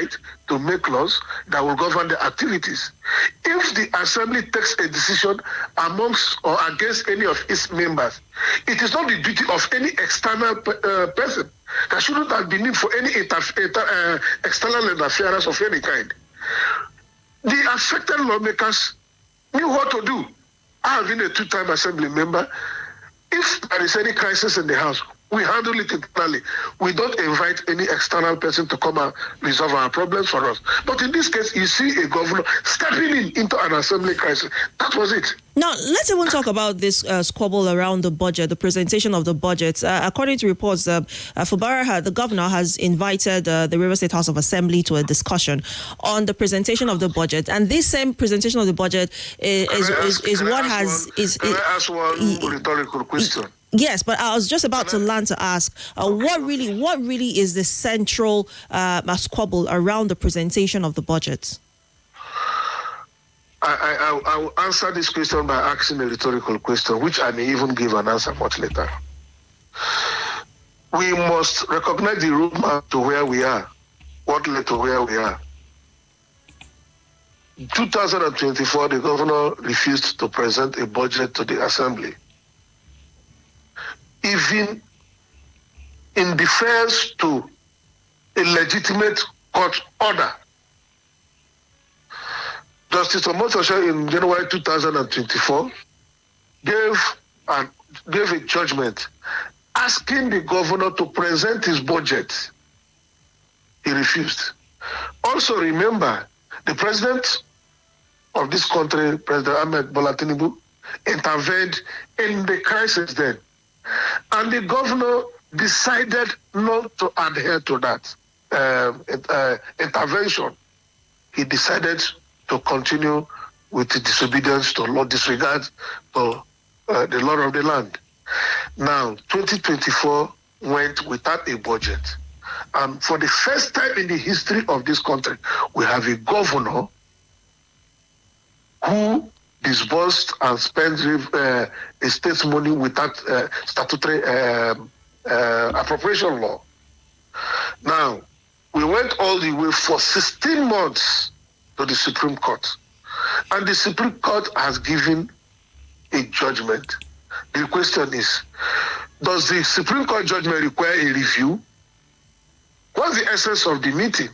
right to make laws that will govern the activities. If the assembly takes a decision amongst or against any of its members, it is not the duty of any external person. There shouldn't have been need for any external interference of any kind. The affected lawmakers knew what to do. I have been a two-time assembly member. If there is any crisis in the house, we handle it internally. We don't invite any external person to come and resolve our problems for us. But in this case, you see a governor stepping into an assembly crisis. That was it. Now, let's even talk about this squabble around the budget, the presentation of the budget. According to reports, Fubara, the governor, has invited the River State House of Assembly to a discussion on the presentation of the budget. And this same presentation of the budget is what has... Can I ask one rhetorical question? Yes, but I was just about to land to ask, what really is the central squabble around the presentation of the budget? I will answer this question by asking a rhetorical question, which I may even give an answer much later. We must recognize the roadmap to where we are, what led to where we are. In 2024, the governor refused to present a budget to the assembly. Even in defense to a legitimate court order. Justice Omotosho in January 2024 gave a judgment asking the governor to present his budget. He refused. Also remember, the president of this country, President Ahmed Bola Tinubu, intervened in the crisis then. And the governor decided not to adhere to that intervention. He decided to continue with the disobedience to law, disregard to the law of the land. Now, 2024 went without a budget. And for the first time in the history of this country, we have a governor who disbursed and spent estate's money without statutory appropriation law. Now, we went all the way for 16 months to the Supreme Court. And the Supreme Court has given a judgment. The question is, does the Supreme Court judgment require a review? What's the essence of the meeting?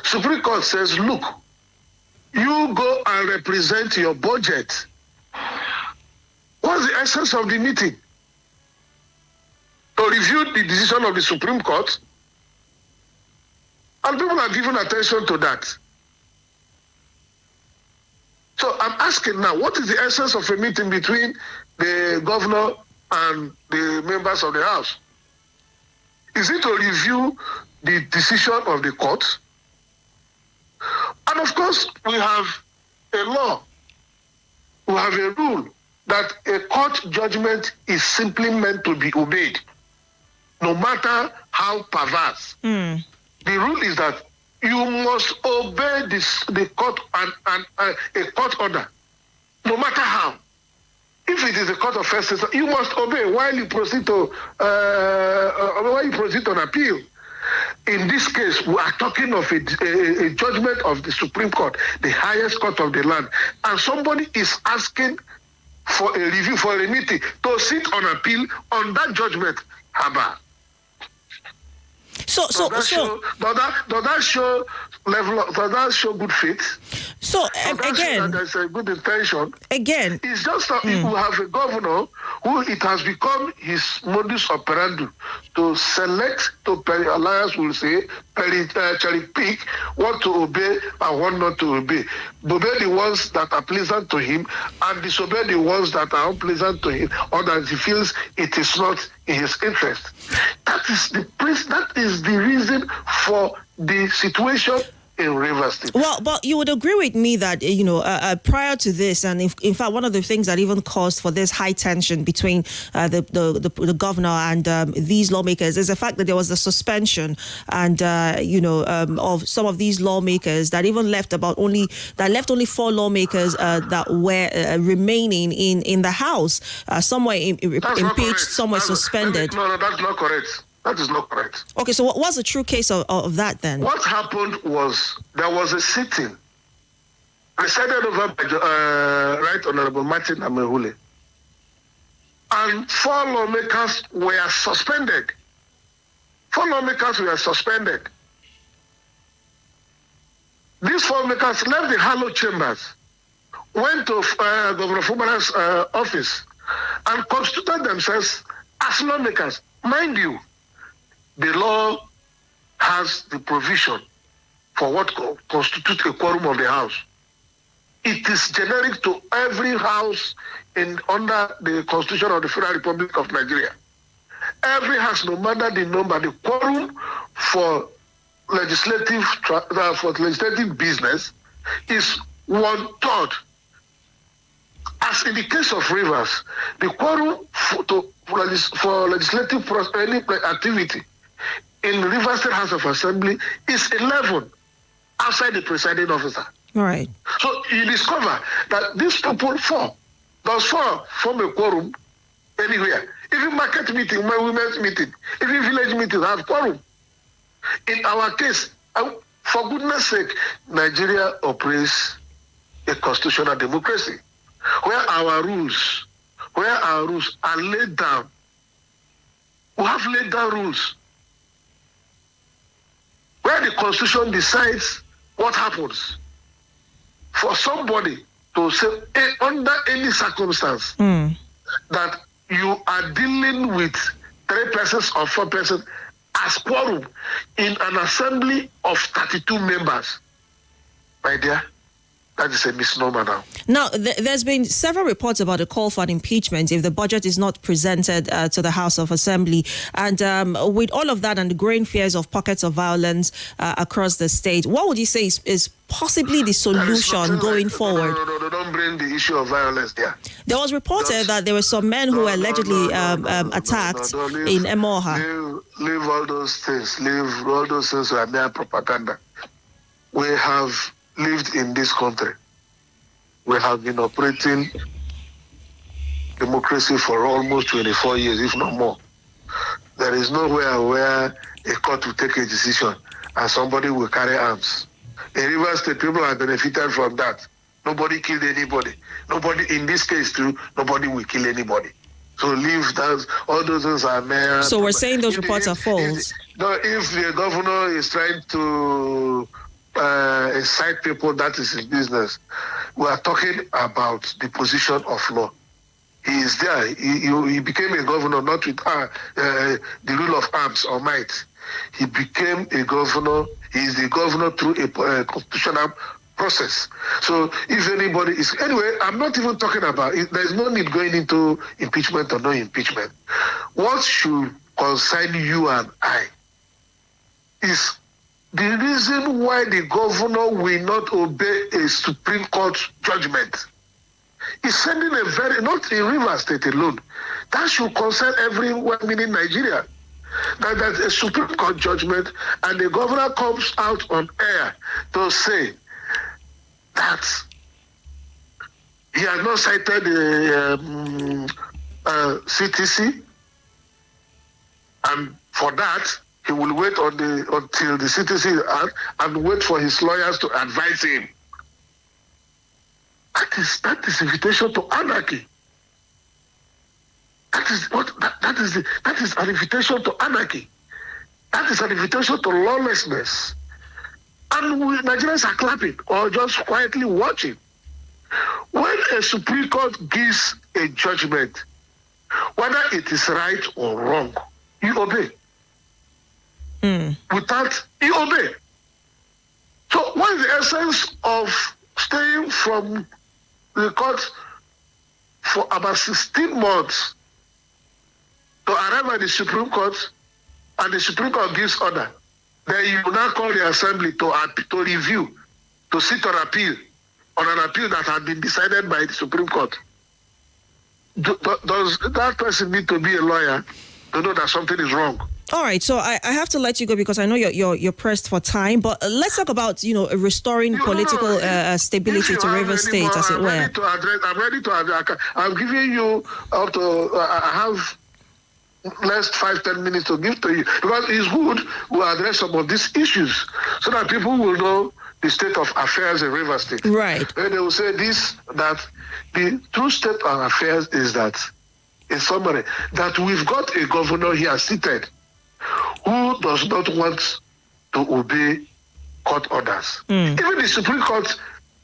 Supreme Court says, look, you go and represent your budget. What's the essence of the meeting? To review the decision of the Supreme Court? And people are giving attention to that. So I'm asking now, what is the essence of a meeting between the governor and the members of the House? Is it to review the decision of the court? And of course, we have a law, we have a rule that a court judgment is simply meant to be obeyed, no matter how perverse. The rule is that you must obey the court and a court order, no matter how. If it is a court of first instance, you must obey while you proceed to an appeal. In this case, we are talking of a judgment of the Supreme Court, the highest court of the land, and somebody is asking for a review, for a meeting, to sit on appeal on that judgment. Haba. Does that show good faith? So again, there's a good intention. Again, it's just that we have a governor who it has become his modus operandi to select, to alliance will say, cherry pick what to obey and what not to obey. Obey the ones that are pleasant to him and disobey the ones that are unpleasant to him, or that he feels it is not in his interest. That is the reason for the situation in Rivers State. Well, but you would agree with me that, prior to this, and in fact, one of the things that even caused for this high tension between the governor and these lawmakers is the fact that there was a suspension and, of some of these lawmakers that even left only 4 lawmakers that were remaining in the House. Some were impeached, some were suspended. No, that's not correct. That is not correct. Okay, so what's the true case of that then? What happened was there was a sitting presided over by Right Honorable Martin Amehule, and 4 lawmakers were suspended. 4 lawmakers were suspended. These 4 lawmakers left the hallowed chambers, went to Governor Fubara's office, and constituted themselves as lawmakers. Mind you, the law has the provision for what constitutes a quorum of the House. It is generic to every house under the Constitution of the Federal Republic of Nigeria. Every house, no matter the number, the quorum for legislative business is 1/3. As in the case of Rivers, the quorum for legislative activity in Rivers State House of Assembly is 11 outside the presiding officer. All right. So you discover that these people, 4 form a quorum anywhere. Even market meeting, women's meeting, even village meeting have quorum. In our case, for goodness sake, Nigeria operates a constitutional democracy where our rules are laid down. We have laid down rules where the Constitution decides what happens. For somebody to say under any circumstance that you are dealing with 3 persons or 4 persons as quorum in an assembly of 32 members, my dear, that is a misnomer now. Now, there's been several reports about a call for an impeachment if the budget is not presented to the House of Assembly. And with all of that and the growing fears of pockets of violence across the state, what would you say is possibly the solution going forward? No, don't bring the issue of violence there. There was reported that there were some men who were allegedly attacked in Emoha. Leave all those things. Leave all those things who are mere propaganda. We have lived in this country. We have been operating democracy for almost 24 years, if not more. There is nowhere where a court will take a decision and somebody will carry arms. In Rivers State, people have benefited from that. Nobody killed anybody. Nobody, in this case too, nobody will kill anybody. So leave that. All those things are mere. So we're saying those reports are false. If the governor is trying to incite people, that is his business. We are talking about the position of law. He is there. He became a governor not with the rule of arms or might. He became a governor. He is the governor through a constitutional process. So if anybody is... Anyway, I'm not even talking about it. There's no need going into impeachment or no impeachment. What should concern you and I is the reason why the governor will not obey a Supreme Court judgment. Is sending a not in Rivers State alone. That should concern everyone in Nigeria. That there's a Supreme Court judgment and the governor comes out on air to say that he has not cited the CTC, and for that he will wait until the CTC and wait for his lawyers to advise him. That is invitation to anarchy. That is an invitation to anarchy. That is an invitation to lawlessness. And Nigerians are clapping or just quietly watching. When a Supreme Court gives a judgment, whether it is right or wrong, you obey. Without, you obey. So what is the essence of staying from the court for about 16 months to arrive at the Supreme Court, and the Supreme Court gives order? Then you now call the assembly to review, to sit on appeal, on an appeal that had been decided by the Supreme Court. Does that person need to be a lawyer to know that something is wrong? All right, so I have to let you go because I know you're pressed for time. But let's talk about restoring political stability to Rivers State, as it were. I'm ready to address. I'm giving you up to. I have last 5-10 minutes to give to you, because it's good we address some of these issues so that people will know the state of affairs in Rivers State. Right. And they will say this, that the true state of affairs is that, in summary, that we've got a governor here seated who does not want to obey court orders. Even the Supreme Court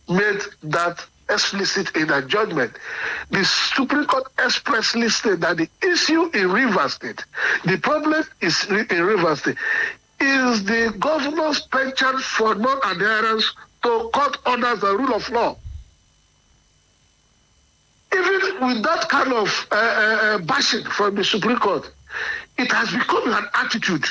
made that explicit in a judgment. The Supreme Court expressly stated that the issue in Rivers State, the problem is in Rivers State, is the governor's penchant for non-adherence to court orders and rule of law. Even with that kind of bashing from the Supreme Court, it has become an attitude.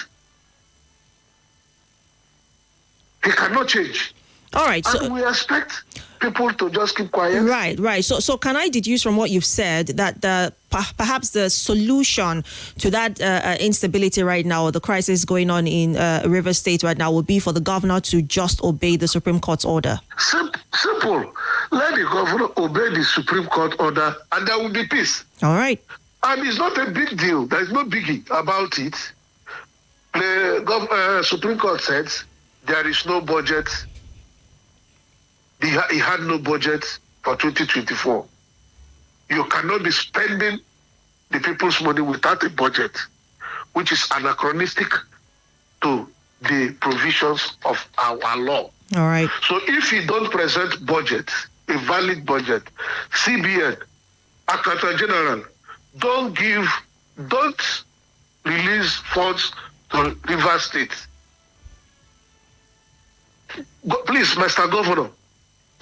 He cannot change. All right. And we expect people to just keep quiet. Right. So can I deduce from what you've said that perhaps the solution to that instability right now, or the crisis going on in Rivers State right now, would be for the governor to just obey the Supreme Court's order? Simple. Let the governor obey the Supreme Court order, and there will be peace. All right. And it's not a big deal. There is no biggie about it. The Supreme Court said there is no budget. He had no budget for 2024. You cannot be spending the people's money without a budget, which is anachronistic to the provisions of our law. All right. So if you don't present budget, a valid budget, CBN, Accountant General, don't release funds to Rivers State. Please, Mr. Governor,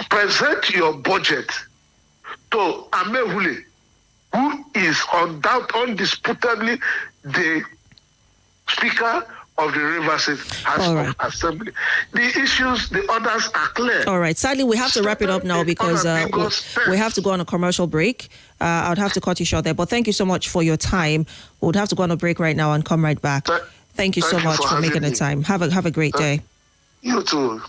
present your budget to Amehule, who is undisputably the Speaker of the Rivers State House of Assembly. The issues, the orders are clear. All right. Sadly, we have to wrap it up now because we have to go on a commercial break. I would have to cut you short there, but thank you so much for your time. We would have to go on a break right now and come right back. Thank you so much for making the time. Have a great day. You too.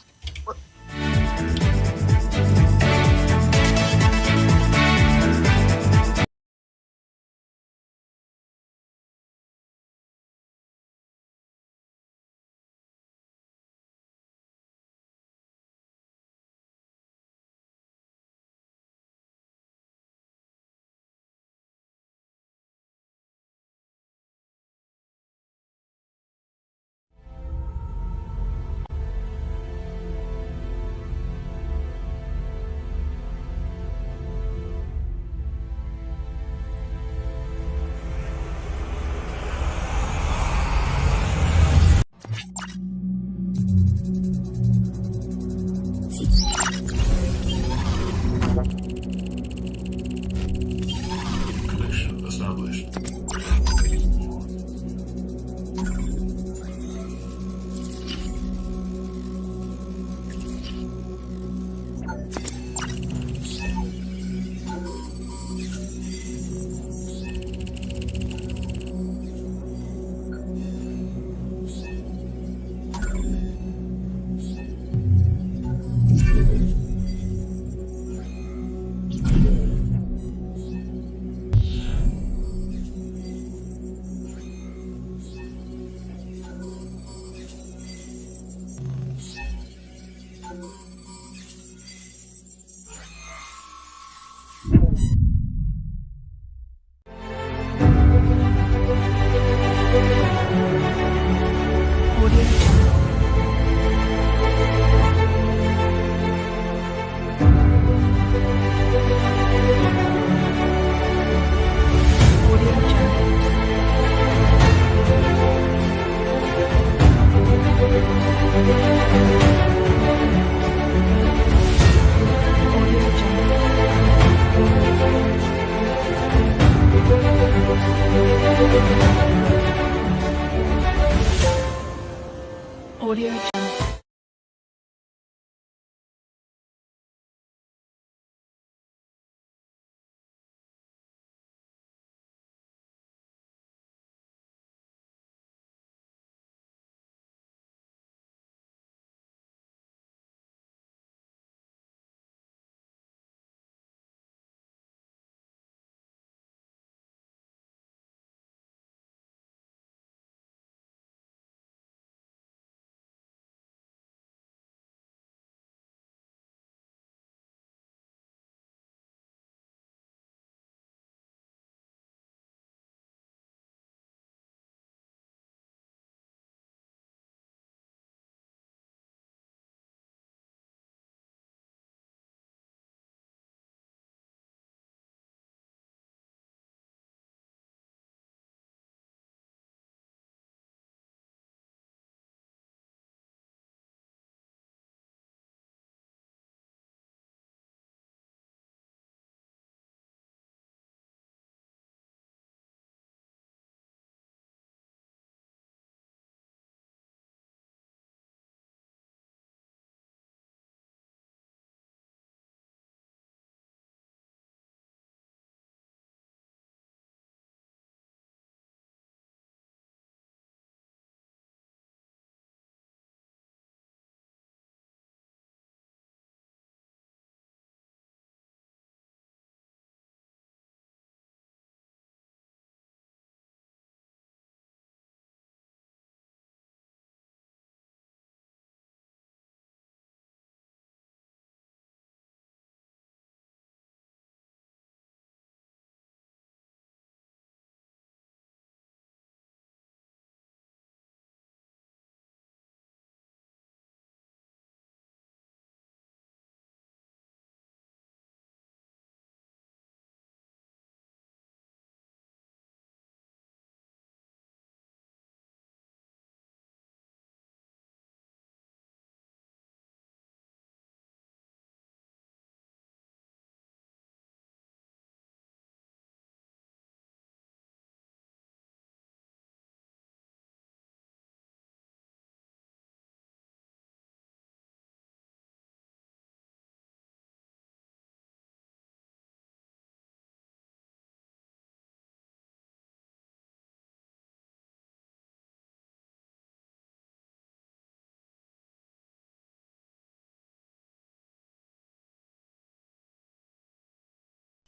Audio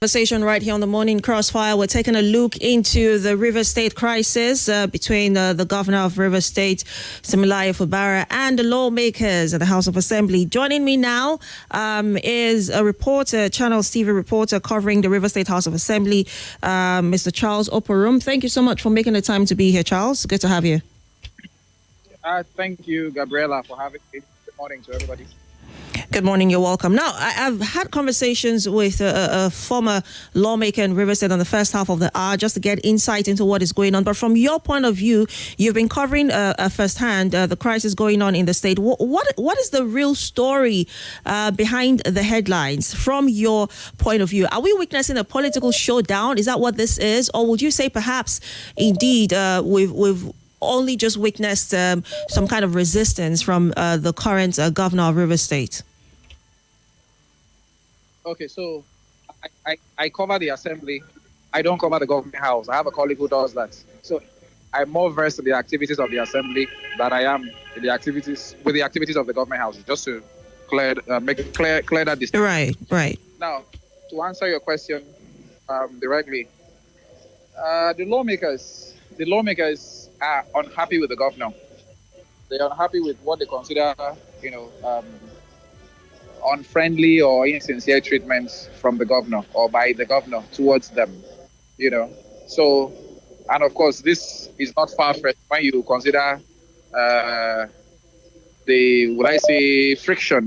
Conversation right here on the morning Crossfire. We're taking a look into the River State crisis between the governor of River State, Similaya Fubara, and the lawmakers at the House of Assembly. Joining me now is a reporter, Channels TV reporter covering the River State House of Assembly, Mr. Charles Opurum. Thank you so much for making the time to be here, Charles. Good to have you. Thank you, Gabriella, for having me. Good morning to everybody. Good morning. You're welcome. Now, I've had conversations with a former lawmaker in River State on the first half of the hour just to get insight into what is going on. But from your point of view, you've been covering firsthand the crisis going on in the state. What is the real story behind the headlines from your point of view? Are we witnessing a political showdown? Is that what this is? Or would you say perhaps indeed we've only just witnessed some kind of resistance from the current governor of River State? Okay, so I cover the assembly. I don't cover the government house. I have a colleague who does that. So I'm more versed in the activities of the assembly than I am in the activities of the government house. Just to make it clear that distinction. Right. Now, to answer your question directly, the lawmakers are unhappy with the governor. They are unhappy with what they consider, unfriendly or insincere treatment from the governor or by the governor towards them, So, and of course, this is not far-fetched when you consider the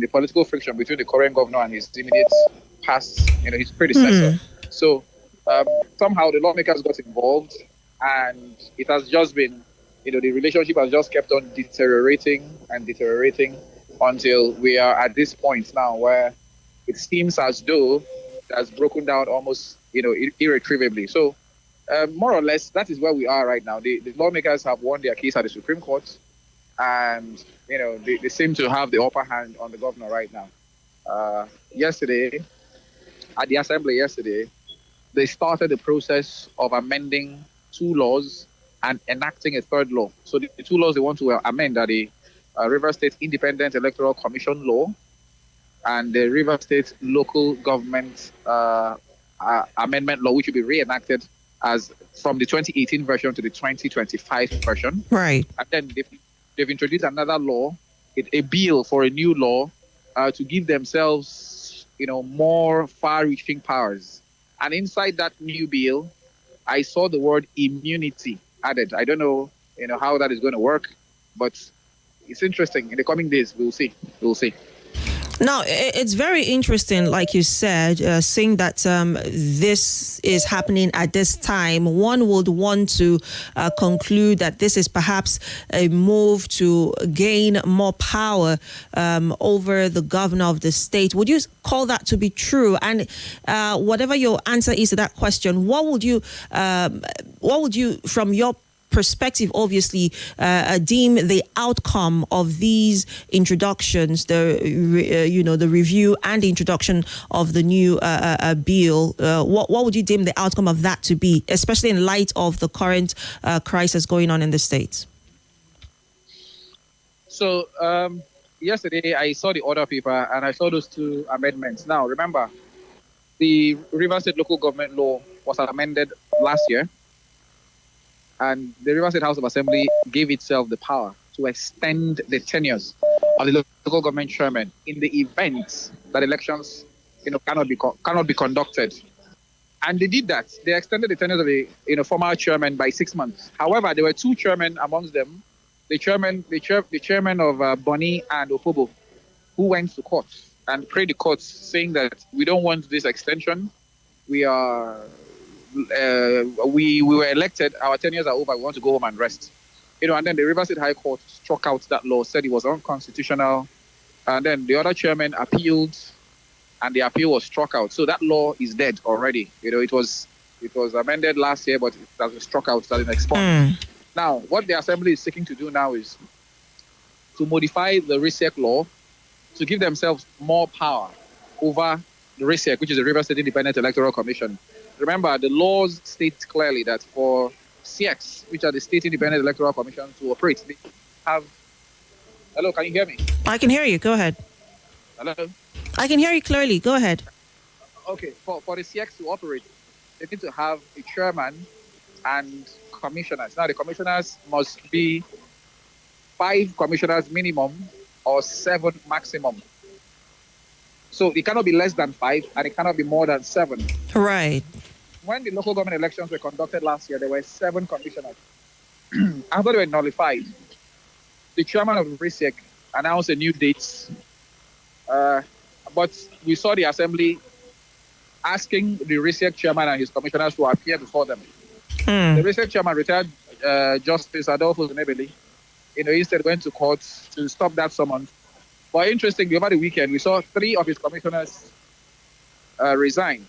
political friction between the current governor and his immediate past, his predecessor. So, somehow the lawmakers got involved, and it has just been, the relationship has just kept on deteriorating until we are at this point now where it seems as though it has broken down almost, irretrievably. So, more or less, that is where we are right now. The lawmakers have won their case at the Supreme Court, and, they seem to have the upper hand on the governor right now. Yesterday, at the assembly they started the process of amending 2 laws and enacting a 3rd law. So the 2 laws they want to amend are the River State Independent Electoral Commission law and the River State Local Government Amendment law, which will be reenacted as from the 2018 version to the 2025 version. Right. And then they've introduced another law, a bill for a new law to give themselves, more far-reaching powers. And inside that new bill, I saw the word immunity added. I don't know, how that is going to work, but it's interesting. In the coming days, we'll see. Now, it's very interesting, like you said, seeing that this is happening at this time. One would want to conclude that this is perhaps a move to gain more power over the governor of the state. Would you call that to be true? And whatever your answer is to that question, what would you, from your perspective, obviously, deem the outcome of these introductions, the review and the introduction of the new bill? What would you deem the outcome of that to be, especially in light of the current crisis going on in the States? So yesterday I saw the order paper and I saw those 2 amendments. Now, remember, the River State Local Government Law was amended last year. And the River State House of Assembly gave itself the power to extend the tenures of the local government chairman in the event that elections, cannot be conducted. And they did that. They extended the tenures of the former chairman by 6 months. However, there were 2 chairmen amongst them, the chairman of Bonny and Opurum, who went to court and prayed the courts, saying that we don't want this extension. We were elected, our tenures are over, we want to go home and rest. And then the River State High Court struck out that law, said it was unconstitutional. And then the other chairman appealed, and the appeal was struck out. So that law is dead already. It was amended last year, but it has been struck out, doesn't expire. Now, what the assembly is seeking to do now is to modify the RISEC law to give themselves more power over the RISEC, which is the River State Independent Electoral Commission. Remember, the laws state clearly that for CX, which are the State Independent Electoral Commission, to operate, they have... Hello, can you hear me? I can hear you. Go ahead. Hello? I can hear you clearly. Go ahead. Okay, for the CX to operate, they need to have a chairman and commissioners. Now, the commissioners must be 5 commissioners minimum or 7 maximum. So it cannot be less than 5 and it cannot be more than 7. Right. When the local government elections were conducted last year, there were 7 commissioners. After they were nullified, the chairman of RISEC announced a new date. But we saw the assembly asking the RISEC chairman and his commissioners to appear before them. The RISEC chairman, retired Justice Adolfo Zenebeli, instead went to court to stop that summons. But interestingly, over the weekend, we saw 3 of his commissioners resign.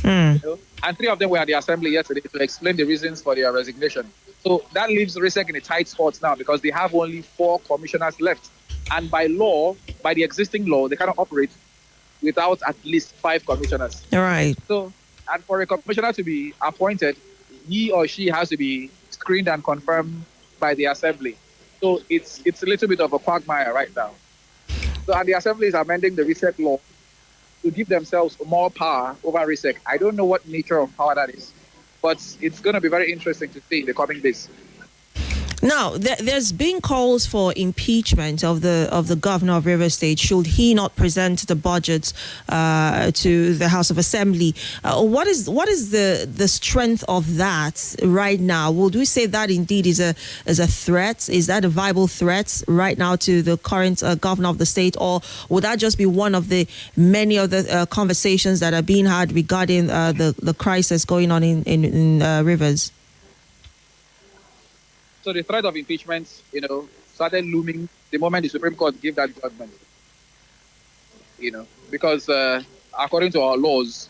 And 3 of them were at the assembly yesterday to explain the reasons for their resignation. So that leaves RISEC in a tight spot now because they have only 4 commissioners left. And by law, by the existing law, they cannot operate without at least 5 commissioners. Right. So, and for a commissioner to be appointed, he or she has to be screened and confirmed by the assembly. So it's a little bit of a quagmire right now. So, and the assembly is amending the RISEC law to give themselves more power over RISEC. I don't know what nature of power that is, but it's going to be very interesting to see in the coming days. Now, there's been calls for impeachment of the governor of Rivers State should he not present the budget to the House of Assembly. What is the strength of that right now? Would we say that indeed is a threat? Is that a viable threat right now to the current governor of the state, or would that just be one of the many other conversations that are being had regarding the crisis going on in Rivers? So the threat of impeachment, started looming the moment the Supreme Court gave that judgment. Because according to our laws,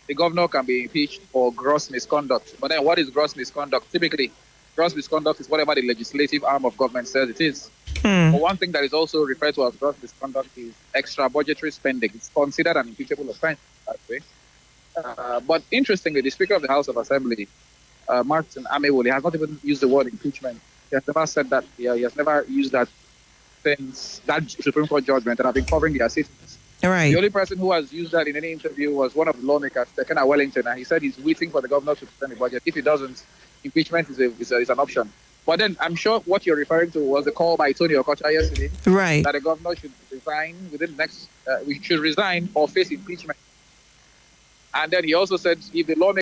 the governor can be impeached for gross misconduct. But then what is gross misconduct? Typically, gross misconduct is whatever the legislative arm of government says it is. But one thing that is also referred to as gross misconduct is extra budgetary spending. It's considered an impeachable offense that way. But interestingly, the Speaker of the House of Assembly, Martin Amewole, has not even used the word impeachment. He has never said that. He has never used that since that Supreme Court judgment, and I've been covering their citizens. Right. The only person who has used that in any interview was one of the lawmakers, Tekena Wellington, and he said he's waiting for the governor to present the budget. If he doesn't, impeachment is an option. But then I'm sure what you're referring to was the call by Tony Okocha yesterday, Right. that the governor should resign within the next, we should resign or face impeachment. And then he also said if the lawmakers